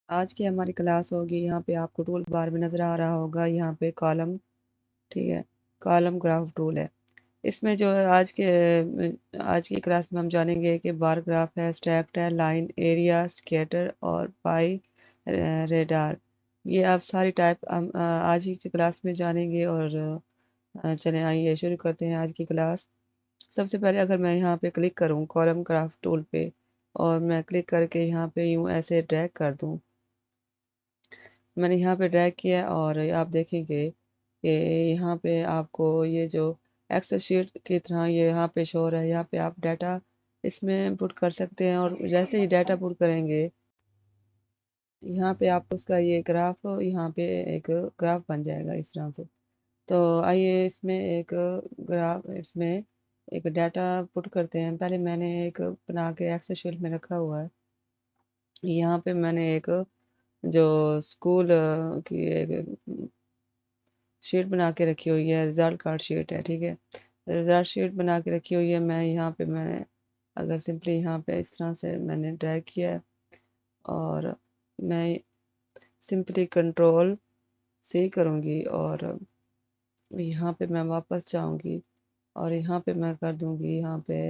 آج کی ہماری کلاس ہوگی، یہاں پہ آپ کو ٹول بار میں نظر آ رہا ہوگا، یہاں پہ کالم، ٹھیک ہے، کالم گراف ٹول ہے۔ اس میں جو ہے آج کی کلاس میں ہم جانیں گے کہ بار گراف ہے، اسٹیکڈ ہے، لائن، ایریا، سکیٹر اور پائی ریڈار۔ یہ آپ ساری ٹائپ ہم آج ہی کی کلاس میں جانیں گے، اور چلیں آئیے شروع کرتے ہیں آج کی کلاس۔ سب سے پہلے اگر میں یہاں پہ کلک کروں کالم گراف ٹول پہ، اور میں کلک کر کے یہاں پہ یوں ایسے ڈریگ کر دوں، میں نے یہاں پہ ڈریگ کیا اور آپ دیکھیں گے کہ یہاں پہ آپ کو یہ جو ایکسل شیٹ کی طرح یہ یہاں پہ شو ہے، یہاں پہ آپ ڈیٹا اس میں پٹ کر سکتے ہیں، اور جیسے ہی ڈیٹا پٹ کریں گے یہاں پہ آپ اس کا یہ گراف یہاں پہ ایک گراف بن جائے گا اس طرح سے۔ تو آئیے اس میں ایک گراف، اس میں ایک ڈیٹا پٹ کرتے ہیں۔ پہلے میں نے ایک بنا کے ایکسل شیٹ میں رکھا ہوا ہے، یہاں پہ میں نے ایک جو اسکول کی ایک شیٹ بنا کے رکھی ہوئی ہے، رزلٹ کارڈ شیٹ ہے، ٹھیک ہے، رزلٹ شیٹ بنا کے رکھی ہوئی ہے۔ میں یہاں پہ میں نے اگر سمپلی یہاں پہ اس طرح سے میں نے ڈریگ کیا ہے، اور میں سمپلی کنٹرول سی کروں گی، اور یہاں پہ میں واپس جاؤں گی، اور یہاں پہ میں کر دوں گی یہاں پہ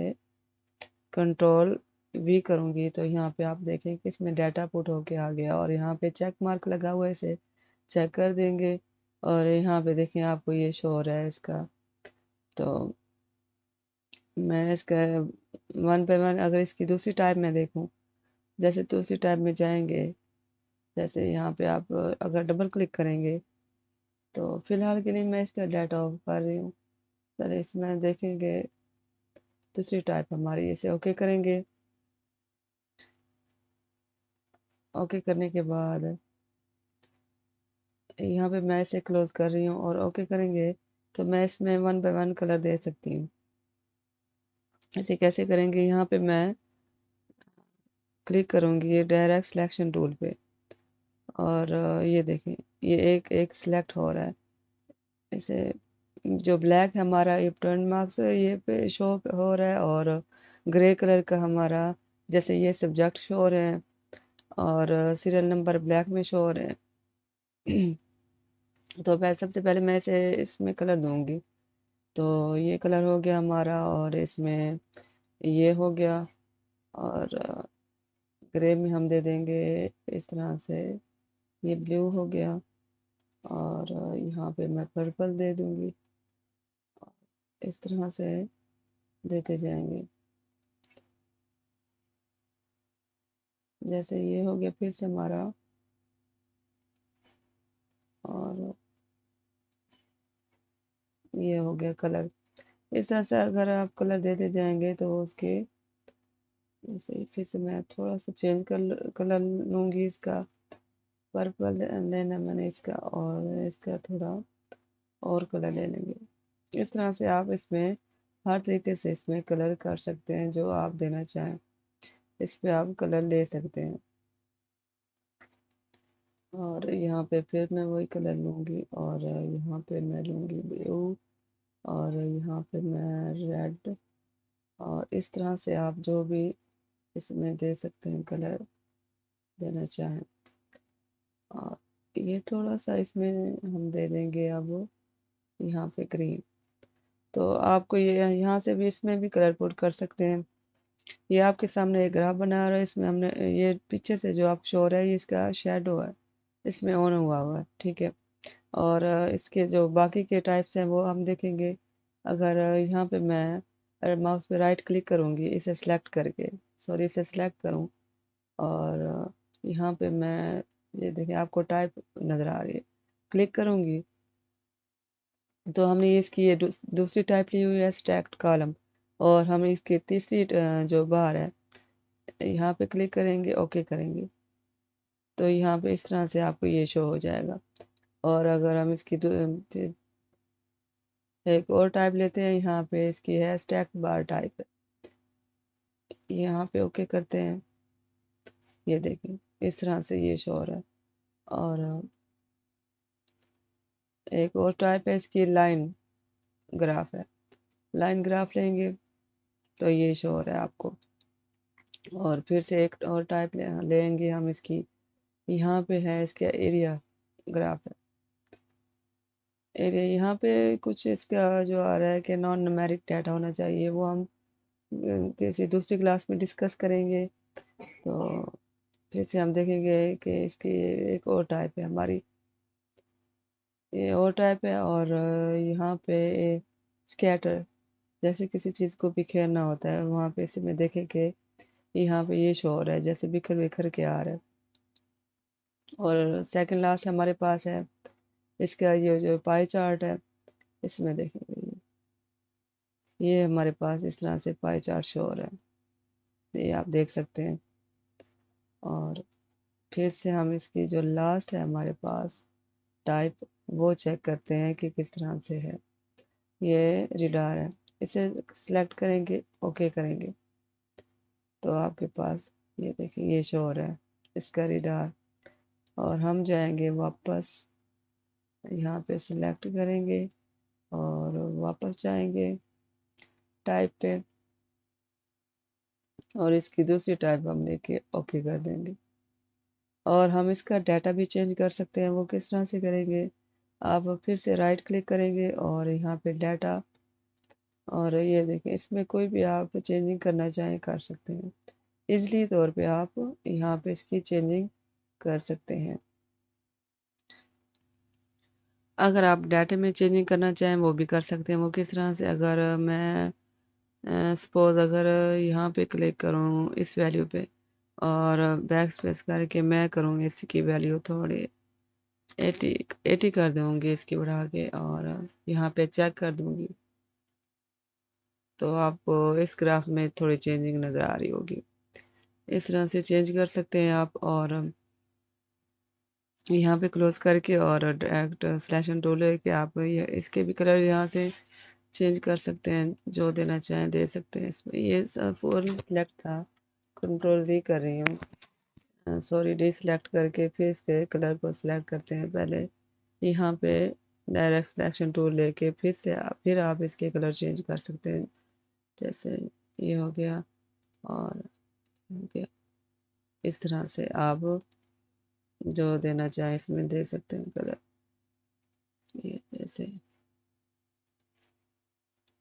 کنٹرول وی کروں گی، تو یہاں پہ آپ دیکھیں کہ اس میں ڈیٹا پٹ ہو کے آ گیا، اور یہاں پہ چیک مارک لگا ہوا ہے، اسے چیک کر دیں گے، اور یہاں پہ دیکھیں آپ کو یہ شو ہو رہا ہے اس کا۔ تو میں اس کا ون بائی ون اگر اس کی دوسری ٹائپ میں دیکھوں، جیسے دوسری ٹائپ میں جائیں گے، جیسے یہاں پہ آپ اگر ڈبل کلک کریں گے، تو فی الحال کے لیے میں اس کا ڈیٹا آف کر رہی ہوں۔ چلے اس میں دیکھیں گے دوسری ٹائپ ہماری، اسے اوکے کریں گے۔ اوکے کرنے کے بعد یہاں پہ میں اسے کلوز کر رہی ہوں، اور اوکے کریں گے تو میں اس میں ون بائی ون کلر دے سکتی ہوں۔ اسے کیسے کریں گے؟ یہاں پہ میں کلک کروں گی یہ ڈائریکٹ سلیکشن ٹول پہ، اور یہ دیکھیں یہ ایک ایک سلیکٹ ہو رہا ہے، اسے جو بلیک ہے ہمارا یہ ٹرن مارکس یہ پہ شو ہو رہا ہے، اور گرے کلر کا ہمارا جیسے یہ سبجیکٹ شو ہو رہے ہیں، اور سیریل نمبر بلیک میں شو ہو رہے ہیں۔ تو سب سے پہلے میں اسے اس میں کلر دوں گی، تو یہ کلر ہو گیا ہمارا، اور اس میں یہ ہو گیا، اور گرے میں ہم دے دیں گے اس طرح سے، یہ بلیو ہو گیا، اور یہاں پہ میں پرپل دے دوں گی، اس طرح سے دیتے جائیں گے۔ جیسے یہ ہو گیا پھر سے ہمارا، اور یہ ہو گیا کلر۔ اس طرح سے اگر آپ کلر دیتے جائیں گے تو اس کے جیسے پھر سے میں تھوڑا سا چینج کلر لوں گی، اس کا پرپل لینا میں نے اس کا، اور اس کا تھوڑا اور کلر لے لیں گے۔ اس طرح سے آپ اس میں ہر طریقے سے اس میں کلر کر سکتے ہیں، جو آپ دینا چاہیں اس پہ آپ کلر لے سکتے ہیں۔ اور یہاں پہ پھر میں وہی کلر لوں گی، اور یہاں پہ میں لوں گی بلیو، اور یہاں پہ میں ریڈ، اور اس طرح سے آپ جو بھی اس میں دے سکتے ہیں کلر دینا چاہیں۔ اور یہ تھوڑا سا اس میں ہم دے دیں گے اب یہاں پہ گرین، تو آپ کو یہ یہاں سے بھی اس میں بھی کلر پوٹ کر سکتے ہیں۔ یہ آپ کے سامنے ایک گراف بنا رہا ہے، اس میں ہم نے یہ پیچھے سے جو آپ شو رہا ہے یہ اس کا شیڈو ہے، اس میں آن ہوا ہے، ٹھیک ہے۔ اور اس کے جو باقی کے ٹائپس ہیں وہ ہم دیکھیں گے۔ اگر یہاں پہ میں ماؤس پہ رائٹ کلک کروں گی اسے سلیکٹ کر کے، سوری اسے سلیکٹ کروں، اور یہاں پہ میں یہ دیکھیں آپ کو ٹائپ نظر آ رہی ہے، کلک کروں گی تو ہم نے اس کی یہ دوسری ٹائپ لی ہوئی ہے اسٹیکڈ کالم، اور ہم اس کی تیسری جو بار ہے یہاں پہ کلک کریں گے، اوکے کریں گے، تو یہاں پہ اس طرح سے آپ کو یہ شو ہو جائے گا۔ اور اگر ہم اس کی پھر ایک اور ٹائپ لیتے ہیں، یہاں پہ اس کی ہے اسٹیک بار ٹائپ، یہاں پہ اوکے کرتے ہیں، یہ دیکھیں اس طرح سے یہ شو ہو رہا ہے۔ اور ایک اور ٹائپ ہے اس کی لائن گراف ہے، لائن گراف لیں گے تو یہ شو ہو رہا ہے آپ کو۔ اور پھر سے ایک اور ٹائپ لیں گے ہم اس کی، یہاں پہ ہے اس کا ایریا گراف ہے، ایریا یہاں پہ کچھ اس کا جو آ رہا ہے کہ نان نومیرک ڈیٹا ہونا چاہیے، وہ ہم کسی دوسری کلاس میں ڈسکس کریں گے، تو پھر سے ہم دیکھیں گے کہ اس کی ایک اور ٹائپ ہے ہماری، یہ اور ٹائپ ہے، اور یہاں پہ اسکیٹر، جیسے کسی چیز کو بکھیرنا ہوتا ہے وہاں پہ اس میں دیکھیں کہ یہاں پہ یہ شو ہو رہا ہے جیسے بکھر بکھر کے آ رہا ہے۔ اور سیکنڈ لاسٹ ہمارے پاس ہے اس کا یہ جو پائی چارٹ ہے، اس میں دیکھیں گے یہ ہمارے پاس اس طرح سے پائی چارٹ شو ہو رہا ہے، یہ آپ دیکھ سکتے ہیں۔ اور پھر سے ہم اس کی جو لاسٹ ہے ہمارے پاس ٹائپ، وہ چیک کرتے ہیں کہ کس طرح سے ہے، یہ ریڈار ہے، اسے سلیکٹ کریں گے، اوکے کریں گے تو آپ کے پاس یہ دیکھیں یہ شو ہو رہا ہے اس کا ریڈار۔ اور ہم جائیں گے واپس، یہاں پہ سلیکٹ کریں گے اور واپس جائیں گے ٹائپ پہ، اور اس کی دوسری ٹائپ ہم لے کے اوکے کر دیں گے۔ اور ہم اس کا ڈیٹا بھی چینج کر سکتے ہیں، وہ کس طرح سے کریں گے، آپ پھر سے رائٹ کلک کریں گے اور یہاں پہ ڈیٹا، اور یہ دیکھیں اس میں کوئی بھی آپ چینجنگ کرنا چاہیں کر سکتے ہیں، ایزلی طور پہ آپ یہاں پہ اس کی چینجنگ کر سکتے ہیں۔ اگر آپ ڈیٹا میں چینجنگ کرنا چاہیں وہ بھی کر سکتے ہیں، وہ کس طرح سے، اگر میں سپوز اگر یہاں پہ کلک کروں اس ویلیو پہ اور بیک سپیس کر کے میں کروں اس کی ویلیو تھوڑی 80 کر دوں گی اس کی بڑھا کے، اور یہاں پہ چیک کر دوں گی تو آپ کو اس گراف میں تھوڑی چینجنگ نظر آ رہی ہوگی۔ اس طرح سے چینج کر سکتے ہیں آپ، اور یہاں پہ کلوز کر کے اور ڈائریکٹ سلیکشن ٹول ہے کہ آپ اس کے بھی کلر یہاں سے چینج کر سکتے ہیں، جو دینا چاہیں دے سکتے ہیں۔ اس میں یہ فور سلیکٹ تھا، کنٹرول Z کر رہی ہوں، سوری ڈی سلیکٹ کر کے پھر اس کے کلر کو سلیکٹ کرتے ہیں پہلے، یہاں پہ ڈائریکٹ سلیکشن ٹول لے کے پھر آپ اس کے کلر چینج کر سکتے ہیں، جیسے یہ ہو گیا اور ہو گیا، اس طرح سے آپ جو دینا چاہیں اس میں دے سکتے ہیں کلر، یہ جیسے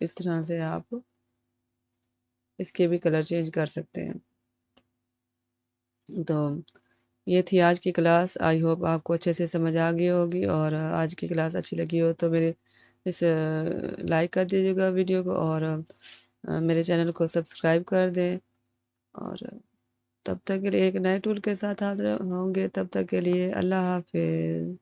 اس طرح سے آپ اس کے بھی کلر چینج کر سکتے ہیں۔ تو یہ تھی آج کی کلاس، آئی ہوپ آپ کو اچھے سے سمجھ آ گئی ہوگی، اور آج کی کلاس اچھی لگی ہو تو میرے اس لائک کر دیجیے گا ویڈیو کو، اور میرے چینل کو سبسکرائب کر دیں، اور تب تک کے لیے ایک نئے ٹول کے ساتھ حاضر ہوں گے، تب تک کے لیے اللہ حافظ۔